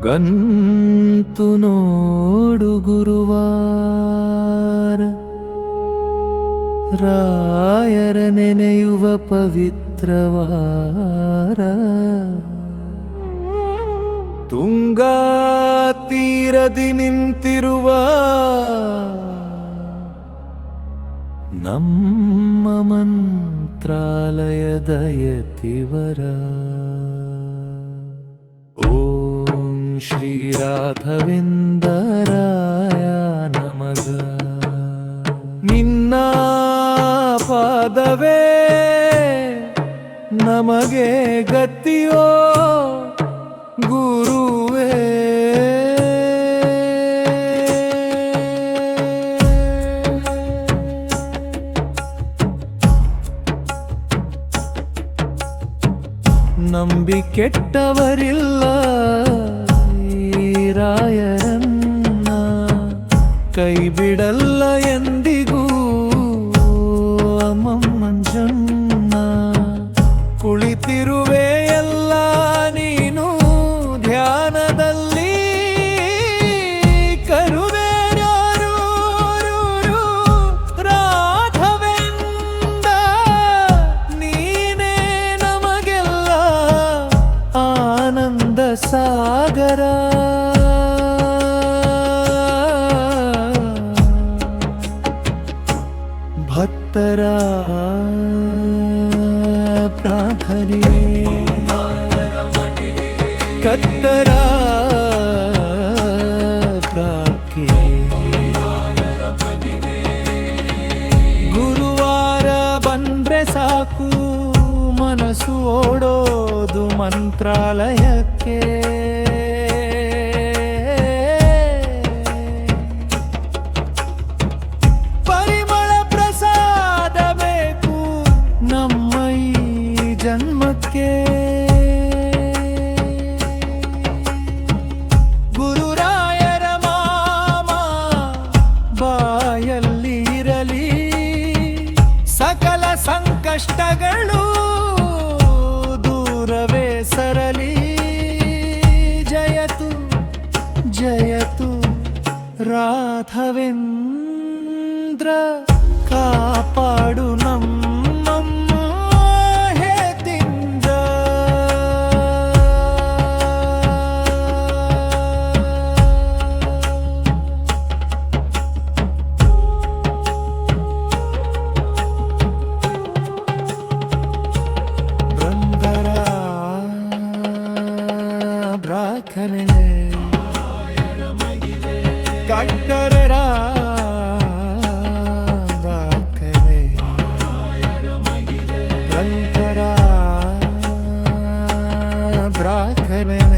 ಗಂತು ನೋಡು ಗುರುವಾರ ರಾಯರ ನೆನೆಯುವ ಪವಿತ್ರವಾರ ತುಂಗಾ ತೀರದಿ ನಿಂತಿರುವ ನಮ್ಮ ಮಂತ್ರಾಲಯದ ಯತಿವರ ಓಂ ಶ್ರೀ ರಾಘವೇಂದ್ರಾಯ ನಮಃ. ನಿನ್ನ ಪಾದವೇ ನಮಗೆ ಗತಿಯೋ ಗುರುವೇ. ನಂಬಿ ಕೆಟ್ಟವರಿಲ್ಲ ಈ ರಾಯರನ್ನ, ಕೈ ಬಿಡಲ್ಲ ಎಂದಿಗೂ ಅಮ್ಮಂಜನ್ನ. ಕುಳಿತಿರುವೆ ಎಲ್ಲ ನೀನು ಧ್ಯಾನದಲ್ಲಿ, ಕರುವೇರ್ಯಾರು ರಾಘವೇಂದ್ರ ನೀನೇ ನಮಗೆಲ್ಲ ಆನಂದ ಸಾಗರ. ಭಕ್ತರ ಪ್ರಾರ್ಥನೆ ಕತ್ತರ ಪ್ರಾರ್ಥನೆ. ಗುರುವಾರ ಬಂದ್ರೆ ಸಾಕು ಮನಸ್ಸು ಓಡೋದು ಮಂತ್ರಾಲಯಕ್ಕೆ. ಪರಿಮಳ ಪ್ರಸಾದ ಬೇಕು ನಮ್ಮ ಈ ಜನ್ಮಕ್ಕೆ. ಗುರುರಾಯರ ಮಾಮ ಬಾಯಲ್ಲಿ ಇರಲಿ, ಸಕಲ ಸಂಕಷ್ಟಗಳು ದೂರವೇ ಸರಲಿ. ಜಯತು ಜಯತು ರಾಘವೇಂದ್ರ, ಕಾಪಾಡು ನಮ್ಮಮ್ಮ ಹೇತಿಂದ. ಬೃಂದರ ಬ್ರಾಕನೆ ಕಟ್ಟರ ಬ್ರಾಕನೆ ರಂಕರ ಬ್ರಾಕನೆ.